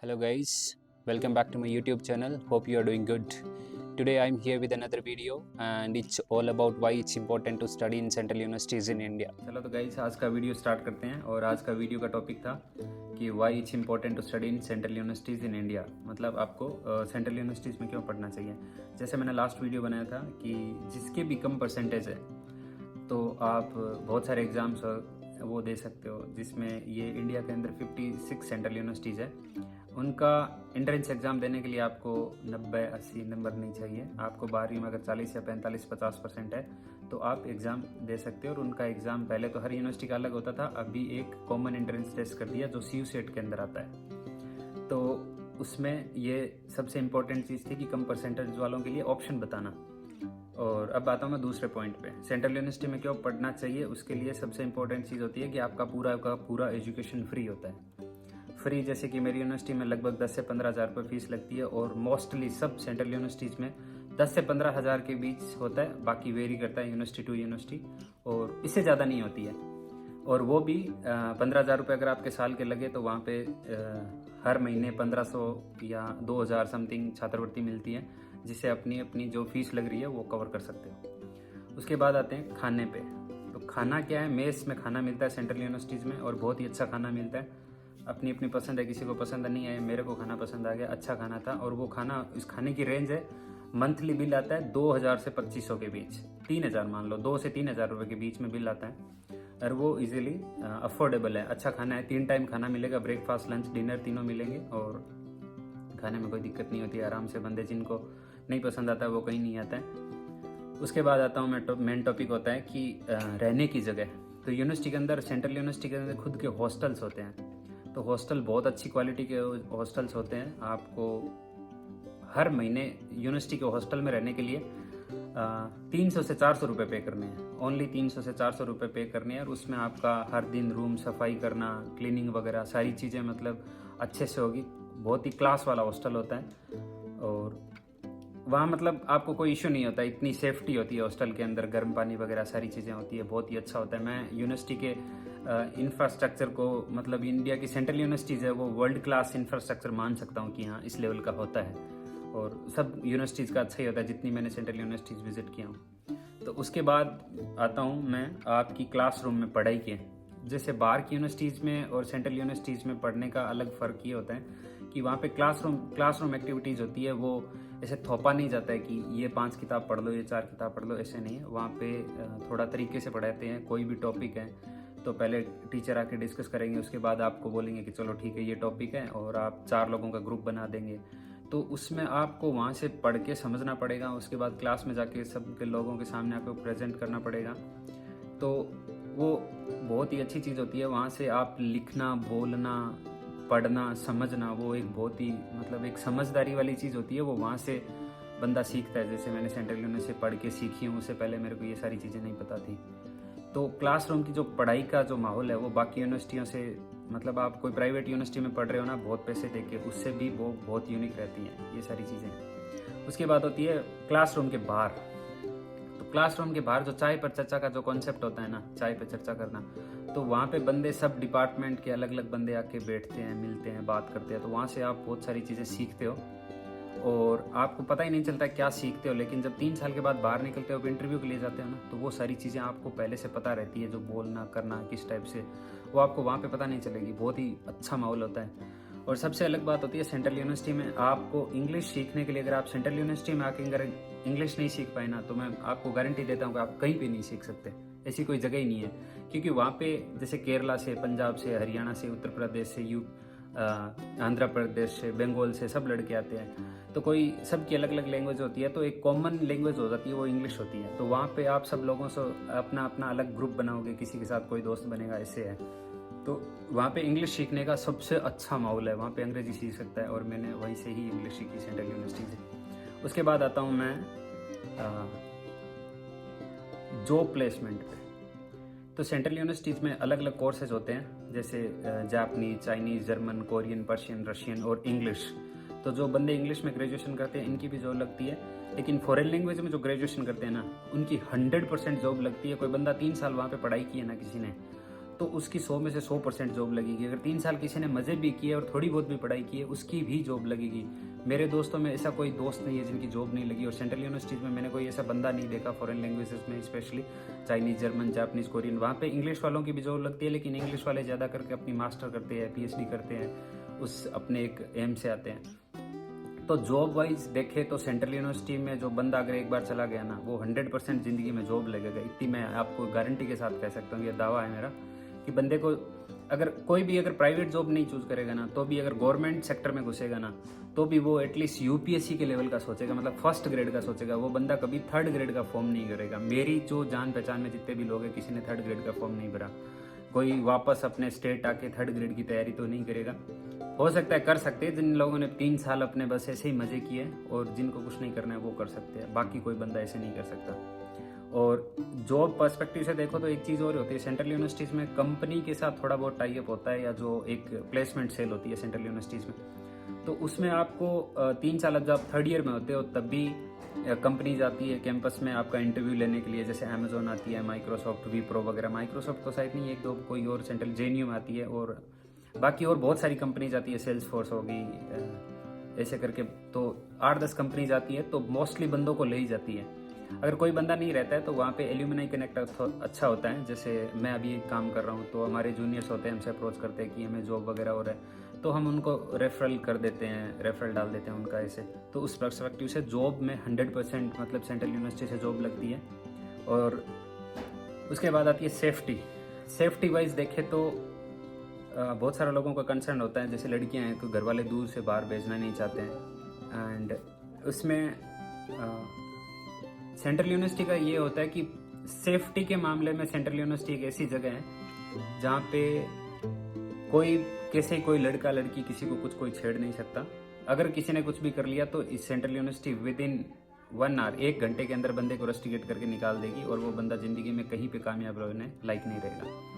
Hello guys, welcome back to my YouTube channel. Hope you are doing good. Today I am here with another video and it's all about why it's important to study in central universities in India. चलो तो guys आज का video start करते हैं और आज का video का टॉपिक था कि why it's important to study in central universities in India. मतलब आपको सेंट्रल यूनिवर्सिटीज़ में क्यों पढ़ना चाहिए। जैसे मैंने लास्ट वीडियो बनाया था कि जिसके भी कम परसेंटेज है तो आप बहुत सारे एग्ज़ाम्स वो दे सकते हो, जिसमें ये इंडिया के अंदर 56 सेंट्रल यूनिवर्सिटीज़ है। उनका एंट्रेंस एग्ज़ाम देने के लिए आपको 90-80 नंबर नहीं चाहिए। आपको 12वीं में अगर 40 या 45-50% है तो आप एग्ज़ाम दे सकते हो। और उनका एग्ज़ाम पहले तो हर यूनिवर्सिटी का अलग होता था, अभी एक कॉमन एंट्रेंस टेस्ट कर दिया जो CU सेट के अंदर आता है। तो उसमें ये सबसे इम्पोर्टेंट चीज़ थी कि कम परसेंटेज वालों के लिए ऑप्शन बताना। और अब आता हूँ मैं दूसरे पॉइंट पे, सेंट्रल यूनिवर्सिटी में क्यों पढ़ना चाहिए। उसके लिए सबसे इम्पोर्टेंट चीज़ होती है कि आपका पूरा एजुकेशन फ्री होता है। फ्री जैसे कि मेरी यूनिवर्सिटी में लगभग 10 से 15 हज़ार रुपये फीस लगती है और मोस्टली सब सेंट्रल यूनिवर्सिटीज़ में 10 से 15 हज़ार के बीच होता है। बाकी वेरी करता है यूनिवर्सिटी टू यूनिवर्सिटी, और इससे ज़्यादा नहीं होती है। और वो भी 15 हज़ार रुपये अगर आपके साल के लगे तो वहाँ पे हर महीने 1500 या 2000 समथिंग छात्रवृत्ति मिलती है, जिससे अपनी अपनी जो फीस लग रही है वो कवर कर सकते हो। उसके बाद आते हैं खाने पे। तो खाना क्या है, मेस में खाना मिलता है सेंट्रल यूनिवर्सिटीज़ में और बहुत ही अच्छा खाना मिलता है। अपनी अपनी पसंद है, किसी को पसंद नहीं है। मेरे को खाना पसंद आ गया, अच्छा खाना था। और वो खाना, इस खाने की रेंज है, मंथली बिल आता है 2000 से 2500 के बीच, 3000 मान लो, 2 से 3000 रुपये के बीच में बिल आता है। और वो इजीली अफोर्डेबल है, अच्छा खाना है। 3 टाइम खाना मिलेगा, ब्रेकफास्ट लंच डिनर तीनों मिलेंगे और खाने में कोई दिक्कत नहीं होती है। आराम से बंदे जिनको नहीं पसंद आता है वो कहीं नहीं आता है। उसके बाद आता हूँ मैं, मेन टॉपिक होता है कि रहने की जगह। तो यूनिवर्सिटी के अंदर, सेंट्रल यूनिवर्सिटी के अंदर खुद के हॉस्टल्स होते हैं। तो हॉस्टल बहुत अच्छी क्वालिटी के हॉस्टल्स होते हैं। आपको हर महीने यूनिवर्सिटी के हॉस्टल में रहने के लिए 300 से 400 रुपये पे करने हैं। ओनली 300 से 400 रुपये पे करने हैं। और उसमें आपका हर दिन रूम सफाई करना, क्लीनिंग वगैरह सारी चीज़ें मतलब अच्छे से होगी। बहुत ही क्लास वाला हॉस्टल होता है और वहाँ मतलब आपको कोई इशू नहीं होता, इतनी सेफ्टी होती है हॉस्टल के अंदर, गर्म पानी वगैरह सारी चीज़ें होती है, बहुत ही अच्छा होता है। मैं यूनिवर्सिटी के इंफ्रास्ट्रक्चर को, मतलब इंडिया की सेंट्रल यूनिवर्सिटीज़ है वो वर्ल्ड क्लास इंफ्रास्ट्रक्चर मान सकता हूँ कि हाँ इस लेवल का होता है। और सब यूनिवर्सिटीज़ का अच्छा ही होता है जितनी मैंने सेंट्रल यूनिवर्सिटीज़ विजिट किया हूँ। तो उसके बाद आता हूँ मैं आपकी क्लासरूम में पढ़ाई के। जैसे बाहर की यूनिवर्सिटीज़ में और सेंट्रल यूनिवर्सिटीज़ में पढ़ने का अलग फ़र्क ये होता है कि वहाँ पे क्लासरूम एक्टिविटीज़ होती है। वो ऐसे थोपा नहीं जाता है कि ये 5 किताब पढ़ लो, ये 4 किताब पढ़ लो, ऐसे नहीं है। वहाँ पे थोड़ा तरीके से पढ़ाते हैं। कोई भी टॉपिक है तो पहले टीचर आके डिस्कस करेंगे, उसके बाद आपको बोलेंगे कि चलो ठीक है ये टॉपिक है, और आप 4 लोगों का ग्रुप बना देंगे। तो उसमें आपको वहाँ से पढ़ के समझना पड़ेगा। उसके बाद क्लास में जाके सबके लोगों के सामने आपको प्रेजेंट करना पड़ेगा। तो वो बहुत ही अच्छी चीज़ होती है। वहाँ से आप लिखना, बोलना, पढ़ना, समझना, वो एक बहुत ही मतलब एक समझदारी वाली चीज़ होती है। वो वहाँ से बंदा सीखता है। जैसे मैंने सेंट्रल यूनिवर्सिटी से पढ़ के सीखी हूँ, उससे पहले मेरे को ये सारी चीज़ें नहीं पता थी। तो क्लासरूम की जो पढ़ाई का जो माहौल है वो बाकी यूनिवर्सिटियों से, मतलब आप कोई प्राइवेट यूनिवर्सिटी में पढ़ रहे हो ना बहुत पैसे दे के, उससे भी वो बहुत यूनिक रहती हैं ये सारी चीज़ें। उसके बाद होती है क्लासरूम के बाहर। तो क्लासरूम के बाहर जो चाय पर चर्चा का जो कॉन्सेप्ट होता है ना, चाय पे चर्चा करना, तो वहाँ पे बंदे सब डिपार्टमेंट के अलग अलग बंदे आके बैठते हैं, मिलते हैं, बात करते हैं। तो वहाँ से आप बहुत सारी चीज़ें सीखते हो और आपको पता ही नहीं चलता क्या सीखते हो। लेकिन जब 3 साल के बाद बाहर निकलते हो, इंटरव्यू के लिए जाते हो ना, तो वो सारी चीज़ें आपको पहले से पता रहती है। जो बोलना करना किस टाइप से, वो आपको वहाँ पे पता नहीं चलेगी। बहुत ही अच्छा माहौल होता है। और सबसे अलग बात होती है सेंट्रल यूनिवर्सिटी में, आपको इंग्लिश सीखने के लिए, अगर आप सेंट्रल यूनिवर्सिटी में आके अगर इंग्लिश नहीं सीख पाए ना, तो मैं आपको गारंटी देता हूँ कि आप कहीं पे नहीं सीख सकते। ऐसी कोई जगह ही नहीं है। क्योंकि वहाँ पे जैसे केरला से, पंजाब से, हरियाणा से, उत्तर प्रदेश से, आंध्र प्रदेश से, बंगाल से सब लड़के आते हैं। तो कोई सबकी अलग अलग लैंग्वेज होती है, तो एक कॉमन लैंग्वेज हो जाती है, वो इंग्लिश होती है। तो वहाँ पे आप सब लोगों से अपना अपना अलग ग्रुप बनाओगे, किसी के साथ कोई दोस्त बनेगा, ऐसे है। तो वहाँ पे इंग्लिश सीखने का सबसे अच्छा माहौल है। वहाँ पे अंग्रेजी सीख सकता है और मैंने वहीं से ही इंग्लिश सीखी सेंट्रल यूनिवर्सिटी से। उसके बाद आता हूँ मैं जॉब प्लेसमेंट पे। तो सेंट्रल यूनिवर्सिटीज़ में अलग अलग कोर्सेज होते हैं, जैसे Japanese, Chinese, German, Korean, Persian, Russian और इंग्लिश। तो जो बंदे इंग्लिश में ग्रेजुएशन करते हैं इनकी भी जॉब लगती है। लेकिन फॉरेन लैंग्वेज में जो ग्रेजुएशन करते हैं ना, उनकी 100% जॉब लगती है। कोई बंदा 3 साल वहाँ पे पढ़ाई की है ना किसी ने, तो उसकी 100 में से 100% जॉब लगेगी। अगर 3 साल किसी ने मज़े भी किए और थोड़ी बहुत भी पढ़ाई की है, उसकी भी जॉब लगेगी। मेरे दोस्तों में ऐसा कोई दोस्त नहीं है जिनकी जॉब नहीं लगी, और सेंट्रल यूनिवर्सिटीज़ में मैंने कोई ऐसा बंदा नहीं देखा फॉरेन लैंग्वेजेस में, specially Chinese, German, Japanese, Korean. वहाँ पे इंग्लिश वालों की भी जॉब लगती है, लेकिन इंग्लिश वाले ज़्यादा करके अपनी मास्टर करते हैं, PhD करते हैं, उस अपने एक एम से आते हैं। तो जॉब वाइज देखे तो सेंट्रल यूनिवर्सिटी में जो बंदा अगर एक बार चला गया ना, वो 100% ज़िंदगी में जॉब लगेगा। इतनी मैं आपको गारंटी के साथ कह सकता हूँ, ये दावा है मेरा कि बंदे को अगर कोई भी अगर प्राइवेट जॉब नहीं चूज़ करेगा ना, तो भी अगर गवर्नमेंट सेक्टर में घुसेगा ना, तो भी वो एटलीस्ट UPSC के लेवल का सोचेगा, मतलब फर्स्ट ग्रेड का सोचेगा। वो बंदा कभी थर्ड ग्रेड का फॉर्म नहीं करेगा। मेरी जो जान पहचान में जितने भी लोग हैं, किसी ने थर्ड ग्रेड का फॉर्म नहीं भरा। कोई वापस अपने स्टेट आके थर्ड ग्रेड की तैयारी तो नहीं करेगा। हो सकता है कर सकते हैं जिन लोगों ने 3 साल अपने बस ऐसे ही मज़े किए, और जिनको कुछ नहीं करना है वो कर सकते हैं। बाकी कोई बंदा ऐसे नहीं कर सकता। और जॉब पर्सपेक्टिव से देखो तो एक चीज़ और होती है, सेंट्रल यूनिवर्सिटीज़ में कंपनी के साथ थोड़ा बहुत टाई अप होता है, या जो एक प्लेसमेंट सेल होती है सेंट्रल यूनिवर्सिटीज़ में, तो उसमें आपको 3 साल अब जब थर्ड ईयर में होते हो तब भी कंपनीज आती है कैंपस में आपका इंटरव्यू लेने के लिए। जैसे अमेजोन आती है, माइक्रोसॉफ्ट, विप्रो वगैरह। माइक्रोसॉफ्ट तो शायद नहीं, एक दो कोई और सेंट्रल JNU में आती है, और बाकी और बहुत सारी कंपनीज आती है, सेल्स फोर्स होगी, ऐसे करके तो 8-10 कंपनीज आती है, तो मोस्टली बंदों को ले ही जाती है। अगर कोई बंदा नहीं रहता है तो वहाँ पे एल्यूमिनाई कनेक्ट अच्छा होता है। जैसे मैं अभी एक काम कर रहा हूँ, तो हमारे जूनियर्स होते हैं, हमसे अप्रोच करते हैं कि हमें जॉब वगैरह हो रहा है, तो हम उनको रेफरल कर देते हैं, रेफरल डाल देते हैं उनका ऐसे। तो उस पर्सपेक्टिव से जॉब में 100% मतलब सेंट्रल यूनिवर्सिटी से जॉब लगती है। और उसके बाद आती है सेफ्टी। सेफ्टी वाइज देखे तो बहुत सारे लोगों का कंसर्न होता है, जैसे लड़कियां हैं तो घर वाले दूर से बाहर भेजना नहीं चाहते हैं। एंड उसमें सेंट्रल यूनिवर्सिटी का ये होता है कि सेफ्टी के मामले में सेंट्रल यूनिवर्सिटी एक ऐसी जगह है जहाँ पे कोई कैसे कोई लड़का लड़की किसी को कुछ कोई छेड़ नहीं सकता। अगर किसी ने कुछ भी कर लिया तो इस central university with in 1 hour, 1 घंटे के अंदर बंदे को रस्टिकेट करके निकाल देगी, और वो बंदा जिंदगी में कहीं पे कामयाब होने लायक नहीं रहेगा।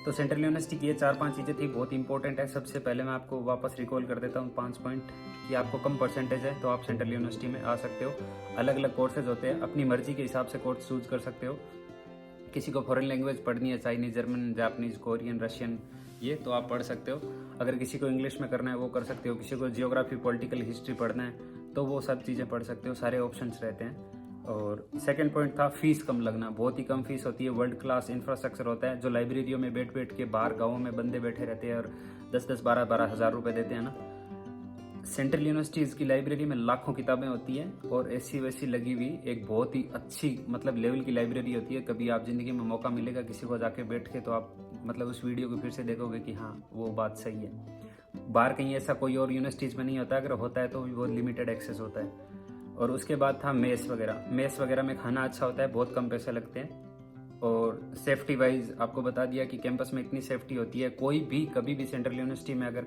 तो सेंट्रल यूनिवर्सिटी की ये 4-5 चीज़ें थी, बहुत इंपॉर्टेंट है। सबसे पहले मैं आपको वापस रिकॉल कर देता हूँ 5 पॉइंट, कि आपको कम परसेंटेज है तो आप सेंट्रल यूनिवर्सिटी में आ सकते हो। अलग अलग कोर्सेज होते हैं, अपनी मर्जी के हिसाब से कोर्स चूज कर सकते हो। किसी को फॉरेन लैंग्वेज पढ़नी है, Chinese, German, Japanese, Korean, Russian, ये तो आप पढ़ सकते हो। अगर किसी को इंग्लिश में करना है वो कर सकते हो। किसी को जियोग्राफी, पॉलिटिकल हिस्ट्री पढ़ना है तो वो सब चीज़ें पढ़ सकते हो। सारे ऑप्शंस रहते हैं। और सेकंड पॉइंट था फीस कम लगना। बहुत ही कम फीस होती है, वर्ल्ड क्लास इंफ्रास्ट्रक्चर होता है। जो लाइब्रेरियों में बैठ बैठ के बाहर गाँवों में बंदे बैठे रहते हैं और 10-10, 12-12 हज़ार रुपये देते हैं ना, सेंट्रल यूनिवर्सिटीज़ की लाइब्रेरी में लाखों किताबें होती हैं, और ऐसी वैसी लगी हुई एक बहुत ही अच्छी मतलब लेवल की लाइब्रेरी होती है। कभी आप ज़िंदगी में मौका मिलेगा किसी को जाके बैठ के, तो आप मतलब उस वीडियो को फिर से देखोगे कि हाँ वो बात सही है। बाहर कहीं ऐसा कोई और यूनिवर्सिटीज़ में नहीं होता, अगर होता है तो भी बहुत लिमिटेड एक्सेस होता है। और उसके बाद था मेस वगैरह में खाना अच्छा होता है, बहुत कम पैसे लगते हैं। और सेफ्टी वाइज आपको बता दिया कि कैंपस में इतनी सेफ्टी होती है। कोई भी कभी भी सेंट्रल यूनिवर्सिटी में अगर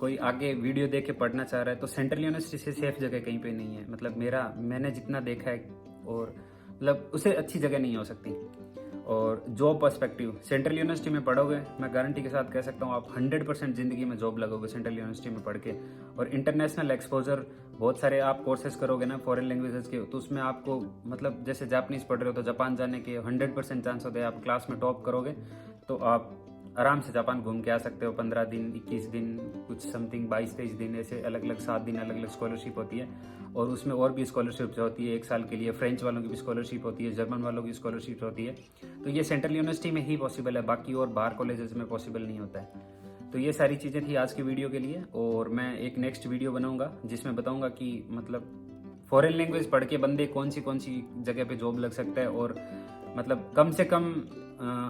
कोई आगे वीडियो देख के पढ़ना चाह रहा है तो सेंट्रल यूनिवर्सिटी से सेफ जगह कहीं पे नहीं है। मतलब मैंने जितना देखा है, और मतलब उससे अच्छी जगह नहीं हो सकती। और जॉब पर्सपेक्टिव, सेंट्रल यूनिवर्सिटी में पढ़ोगे, मैं गारंटी के साथ कह सकता हूँ आप 100% ज़िंदगी में जॉब लगोगे सेंट्रल यूनिवर्सिटी में पढ़ के। और इंटरनेशनल एक्सपोजर, बहुत सारे आप कोर्सेज करोगे ना फॉरेन लैंग्वेजेस के, तो उसमें आपको मतलब जैसे जापानीज़ पढ़ रहे हो तो जापान जाने के 100% चांस होते हैं। आप क्लास में टॉप करोगे तो आप आराम से जापान घूम के आ सकते हो। 15 दिन, 21 दिन, कुछ समथिंग 22-23 दिन, ऐसे अलग अलग 7 दिन अलग अलग स्कॉलरशिप होती है। और उसमें और भी स्कॉलरशिप होती है 1 साल के लिए। फ्रेंच वालों की भी स्कॉलरशिप होती है, जर्मन वालों की स्कॉलरशिप होती है। तो ये सेंट्रल यूनिवर्सिटी में ही पॉसिबल है, बाकी और बाहर कॉलेजेस में पॉसिबल नहीं होता है। तो ये सारी चीज़ें थी आज की वीडियो के लिए। और मैं एक नेक्स्ट वीडियो बनाऊंगा जिसमें बताऊंगा कि मतलब फॉरेन लैंग्वेज पढ़ के बंदे कौन सी जगह पे जॉब लग सकता है। और मतलब कम से कम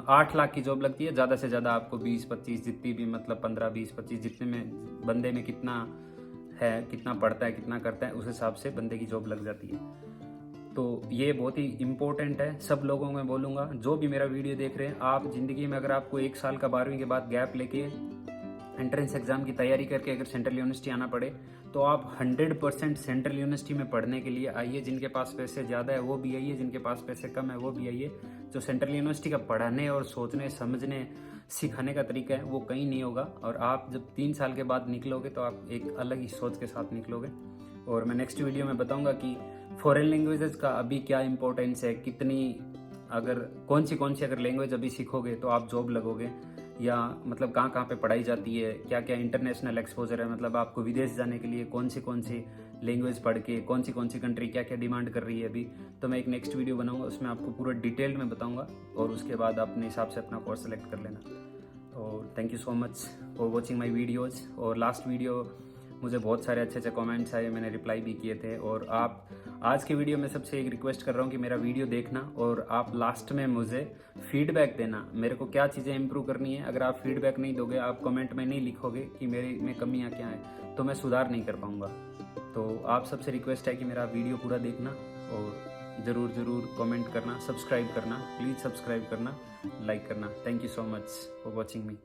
8 लाख की जॉब लगती है, ज़्यादा से ज़्यादा आपको 20-25, जितनी भी मतलब 15-20-25 जितने में बंदे में कितना है, कितना पढ़ता है, कितना करता है, उस हिसाब से बंदे की जॉब लग जाती है। तो ये बहुत ही इम्पोर्टेंट है। सब लोगों को मैं बोलूँगा जो भी मेरा वीडियो देख रहे हैं, आप ज़िंदगी में अगर आपको 1 साल का 12वीं के बाद गैप लेके एंट्रेंस एग्जाम की तैयारी करके अगर सेंट्रल यूनिवर्सिटी आना पड़े, तो आप 100% सेंट्रल यूनिवर्सिटी में पढ़ने के लिए आइए। जिनके पास पैसे ज़्यादा है वो भी आइए, जिनके पास पैसे कम है वो भी आइए। जो सेंट्रल यूनिवर्सिटी का पढ़ाने और सोचने, समझने, सिखाने का तरीका है वो कहीं नहीं होगा। और आप जब 3 साल के बाद निकलोगे तो आप एक अलग ही सोच के साथ निकलोगे। और मैं नेक्स्ट वीडियो में बताऊंगा कि फॉरेन लैंग्वेजेस का अभी क्या इंपॉर्टेंस है, कितनी, अगर कौन सी अगर लैंग्वेज अभी सीखोगे तो आप जॉब लगोगे। या मतलब कहाँ कहाँ पे पढ़ाई जाती है, क्या क्या इंटरनेशनल एक्सपोजर है, मतलब आपको विदेश जाने के लिए कौन सी लैंग्वेज पढ़ के कौन सी कंट्री क्या क्या डिमांड कर रही है अभी, तो मैं एक नेक्स्ट वीडियो बनाऊंगा, उसमें आपको पूरा डिटेल्ड में बताऊंगा और उसके बाद अपने हिसाब से अपना कोर्स सेलेक्ट कर लेना। और thank you so much for watching my videos. और लास्ट वीडियो मुझे बहुत सारे अच्छे अच्छे कमेंट्स आए, मैंने रिप्लाई भी किए थे। और आप आज के वीडियो में सबसे एक रिक्वेस्ट कर रहा हूँ कि मेरा वीडियो देखना और आप लास्ट में मुझे फीडबैक देना, मेरे को क्या चीज़ें इंप्रूव करनी है। अगर आप फीडबैक नहीं दोगे, आप कमेंट में नहीं लिखोगे कि मेरे में कमियाँ क्या हैं, तो मैं सुधार नहीं कर पाऊँगा। तो आप सबसे रिक्वेस्ट है कि मेरा वीडियो पूरा देखना और ज़रूर कमेंट करना, सब्सक्राइब करना, प्लीज़ सब्सक्राइब करना, लाइक करना। Thank you so much for watching me.